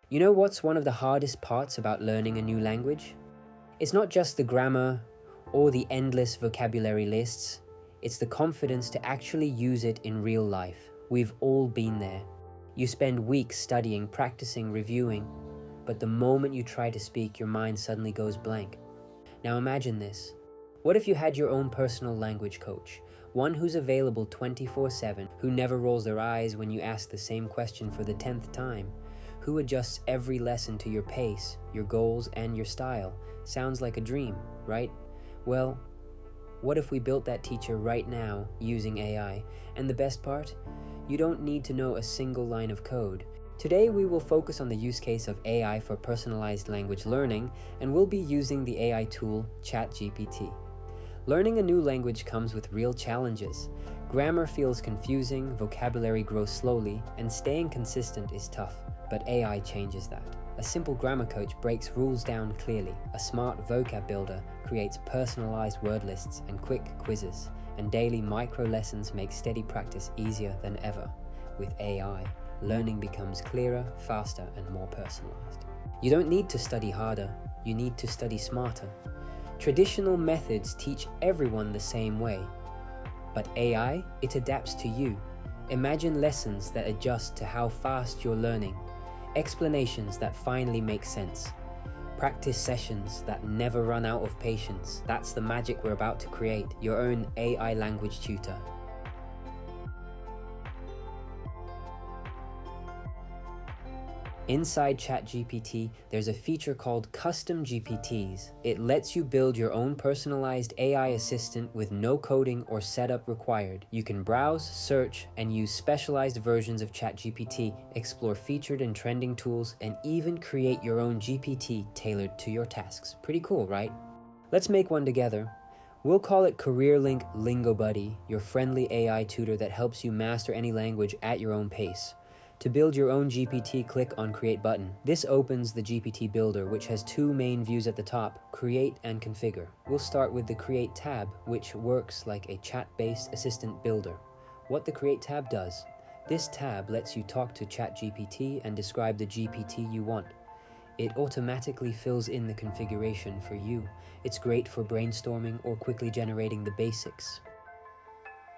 You know what's one of the hardest parts about learning a new language? It's not just the grammar or the endless vocabulary lists, it's the confidence to actually use it in real life. We've all been there. You spend weeks studying, practicing, reviewing, but the moment you try to speak, your mind suddenly goes blank. Now imagine this. What if you had your own personal language coach? One who's available 24/7, who never rolls their eyes when you ask the same question for the 10th time, who adjusts every lesson to your pace, your goals, and your style. Sounds like a dream, right? Well, what if we built that teacher right now using AI? And the best part? You don't need to know a single line of code. Today we will focus on the use case of AI for personalized language learning, and we'll be using the AI tool ChatGPT. Learning a new language comes with real challenges. Grammar feels confusing, vocabulary grows slowly, and staying consistent is tough. But AI changes that. A simple grammar coach breaks rules down clearly. A smart vocab builder creates personalized word lists and quick quizzes. And daily micro lessons make steady practice easier than ever. With AI, learning becomes clearer, faster, and more personalized. You don't need to study harder, you need to study smarter. Traditional methods teach everyone the same way. But AI, it adapts to you. Imagine lessons that adjust to how fast you're learning. Explanations that finally make sense. Practice sessions that never run out of patience. That's the magic we're about to create, your own AI language tutor. Inside ChatGPT, there's a feature called Custom GPTs. It lets you build your own personalized AI assistant with no coding or setup required. You can browse, search, and use specialized versions of ChatGPT, explore featured and trending tools, and even create your own GPT tailored to your tasks. Pretty cool, right? Let's make one together. We'll call it CareerLink Lingo Buddy, your friendly AI tutor that helps you master any language at your own pace. To build your own GPT, click on Create button. This opens the GPT Builder, which has two main views at the top, Create and Configure. We'll start with the Create tab, which works like a chat-based assistant builder. What the Create tab does: this tab lets you talk to ChatGPT and describe the GPT you want. It automatically fills in the configuration for you. It's great for brainstorming or quickly generating the basics.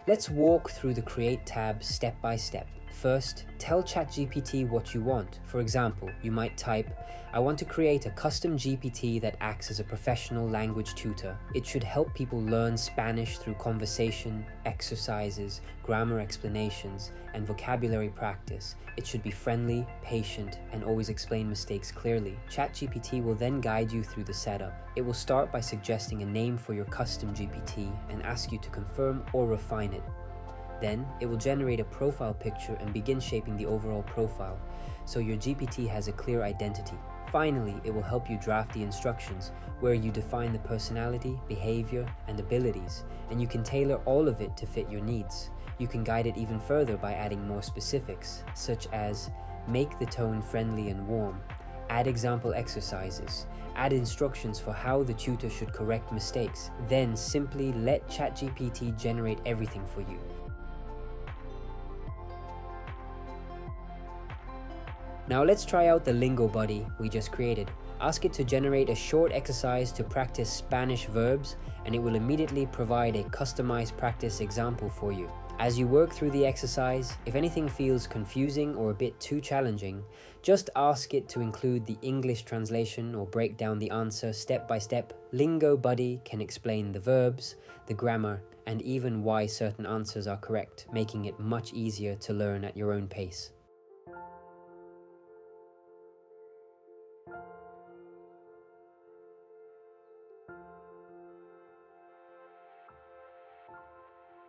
Let's walk through the Create tab step by step. First, tell ChatGPT what you want. For example, you might type, "I want to create a custom GPT that acts as a professional language tutor. It should help people learn Spanish through conversation, exercises, grammar explanations, and vocabulary practice. It should be friendly, patient, and always explain mistakes clearly." ChatGPT will then guide you through the setup. It will start by suggesting a name for your custom GPT and ask you to confirm or refine it. Then, it will generate a profile picture and begin shaping the overall profile, so your GPT has a clear identity. Finally, it will help you draft the instructions, where you define the personality, behavior, and abilities, and you can tailor all of it to fit your needs. You can guide it even further by adding more specifics, such as make the tone friendly and warm, add example exercises, add instructions for how the tutor should correct mistakes, then simply let ChatGPT generate everything for you. Now let's try out the Lingo Buddy we just created. Ask it to generate a short exercise to practice Spanish verbs, and it will immediately provide a customized practice example for you. As you work through the exercise, if anything feels confusing or a bit too challenging, just ask it to include the English translation or break down the answer step by step. Lingo Buddy can explain the verbs, the grammar, and even why certain answers are correct, making it much easier to learn at your own pace.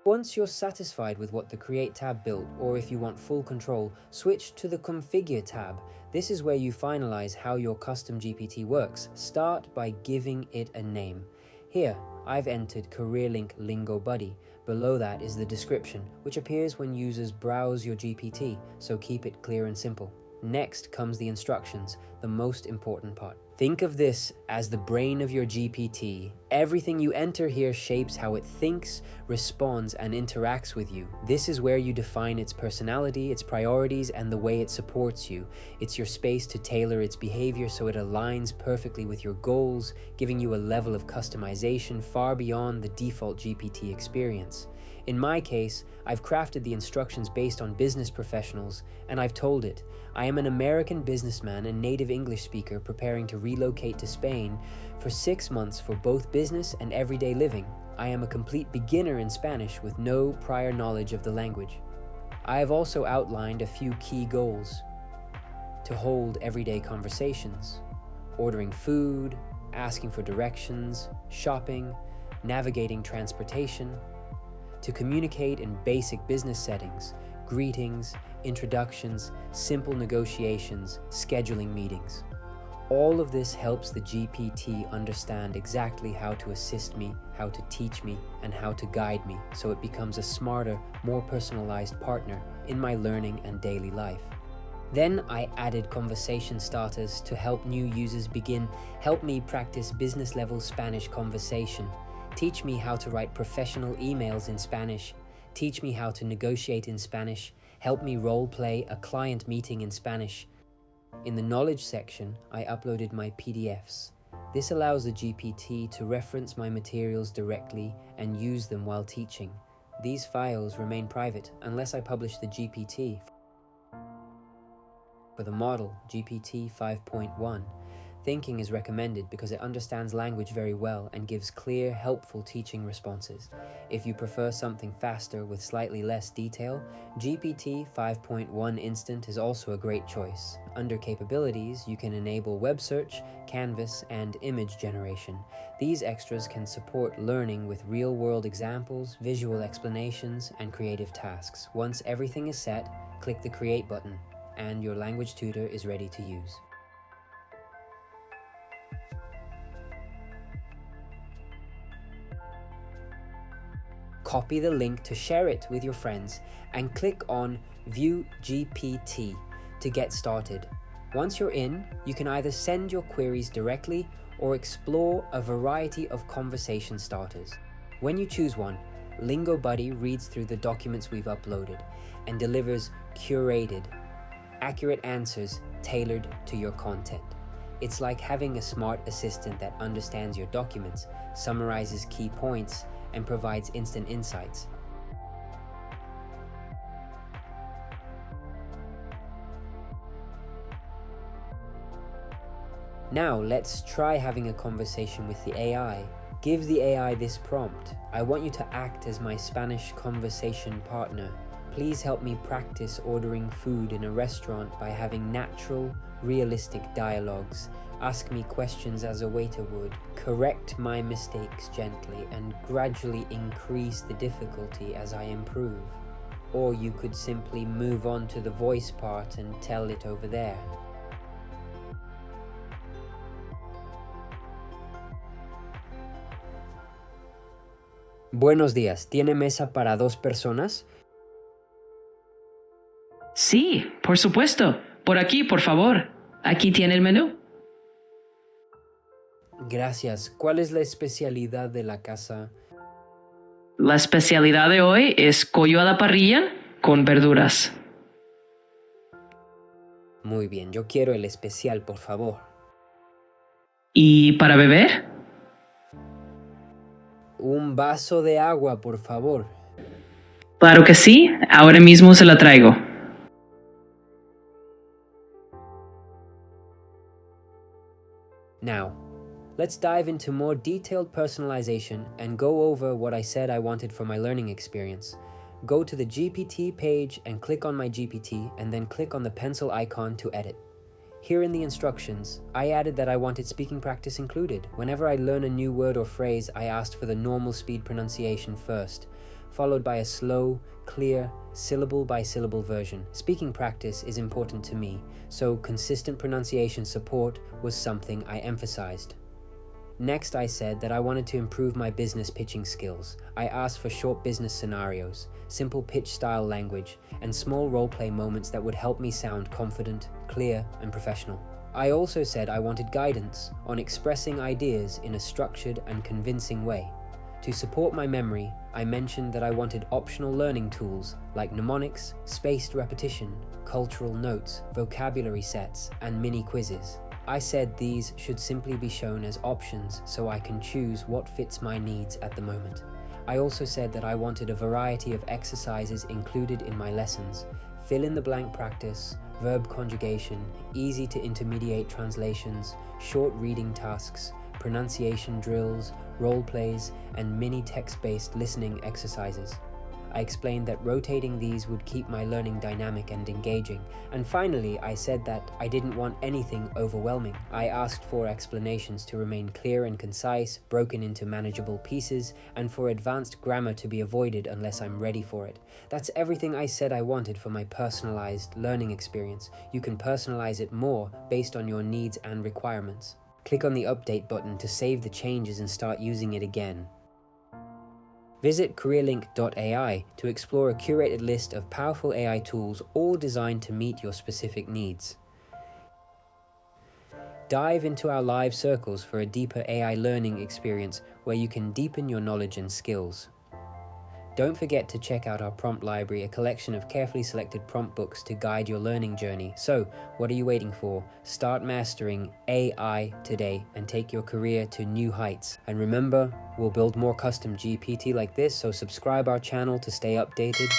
Once you're satisfied with what the Create tab built, or if you want full control, switch to the Configure tab. This is where you finalize how your custom GPT works. Start by giving it a name. Here, I've entered CareerLink Lingo Buddy. Below that is the description, which appears when users browse your GPT, so keep it clear and simple. Next comes the instructions, the most important part. Think of this as the brain of your GPT. Everything you enter here shapes how it thinks, responds, and interacts with you. This is where you define its personality, its priorities, and the way it supports you. It's your space to tailor its behavior so it aligns perfectly with your goals, giving you a level of customization far beyond the default GPT experience. In my case, I've crafted the instructions based on business professionals, and I've told it, I am an American businessman and native English speaker preparing to relocate to Spain for 6 months for both business and everyday living. I am a complete beginner in Spanish with no prior knowledge of the language. I have also outlined a few key goals: to hold everyday conversations, ordering food, asking for directions, shopping, navigating transportation, to communicate in basic business settings, greetings, introductions, simple negotiations, scheduling meetings. All of this helps the GPT understand exactly how to assist me, how to teach me, and how to guide me, so it becomes a smarter, more personalized partner in my learning and daily life. Then I added conversation starters to help new users begin. Help me practice business-level Spanish conversation. Teach me how to write professional emails in Spanish. Teach me how to negotiate in Spanish. Help me role-play a client meeting in Spanish. In the knowledge section, I uploaded my PDFs. This allows the GPT to reference my materials directly and use them while teaching. These files remain private unless I publish the GPT. For the model, GPT 5.1, thinking is recommended because it understands language very well and gives clear, helpful teaching responses. If you prefer something faster with slightly less detail, GPT 5.1 Instant is also a great choice. Under capabilities, you can enable web search, canvas, and image generation. These extras can support learning with real-world examples, visual explanations, and creative tasks. Once everything is set, click the Create button, and your language tutor is ready to use. Copy the link to share it with your friends and click on View GPT to get started. Once you're in, you can either send your queries directly or explore a variety of conversation starters. When you choose one, Lingo Buddy reads through the documents we've uploaded and delivers curated, accurate answers tailored to your content. It's like having a smart assistant that understands your documents, summarizes key points, and provides instant insights. Now let's try having a conversation with the AI. Give the AI this prompt: I want you to act as my Spanish conversation partner. Please help me practice ordering food in a restaurant by having natural, realistic dialogues. Ask me questions as a waiter would. Correct my mistakes gently and gradually increase the difficulty as I improve. Or you could simply move on to the voice part and tell it over there. Buenos días, ¿tiene mesa para 2 personas? Sí, por supuesto. Por aquí, por favor. Aquí tiene el menú. Gracias. ¿Cuál es la especialidad de la casa? La especialidad de hoy es pollo a la parrilla con verduras. Muy bien, yo quiero el especial, por favor. ¿Y para beber? Un vaso de agua, por favor. Claro que sí, ahora mismo se la traigo. Now, let's dive into more detailed personalization and go over what I said I wanted for my learning experience. Go to the GPT page and click on my GPT, and then click on the pencil icon to edit. Here in the instructions, I added that I wanted speaking practice included. Whenever I learn a new word or phrase, I asked for the normal speed pronunciation first, followed by a slow, clear, syllable-by-syllable version. Speaking practice is important to me, so consistent pronunciation support was something I emphasized. Next, I said that I wanted to improve my business pitching skills. I asked for short business scenarios, simple pitch-style language, and small role-play moments that would help me sound confident, clear, and professional. I also said I wanted guidance on expressing ideas in a structured and convincing way. To support my memory, I mentioned that I wanted optional learning tools like mnemonics, spaced repetition, cultural notes, vocabulary sets, and mini quizzes. I said these should simply be shown as options so I can choose what fits my needs at the moment. I also said that I wanted a variety of exercises included in my lessons, fill in the blank practice, verb conjugation, easy to intermediate translations, short reading tasks, pronunciation drills, role plays, and mini text-based listening exercises. I explained that rotating these would keep my learning dynamic and engaging. And finally, I said that I didn't want anything overwhelming. I asked for explanations to remain clear and concise, broken into manageable pieces, and for advanced grammar to be avoided unless I'm ready for it. That's everything I said I wanted for my personalized learning experience. You can personalize it more based on your needs and requirements. Click on the update button to save the changes and start using it again. Visit CareerLink.ai to explore a curated list of powerful AI tools, all designed to meet your specific needs. Dive into our live circles for a deeper AI learning experience where you can deepen your knowledge and skills. Don't forget to check out our prompt library, a collection of carefully selected prompt books to guide your learning journey. So, what are you waiting for? Start mastering AI today and take your career to new heights. And remember, we'll build more custom GPT like this, so subscribe our channel to stay updated.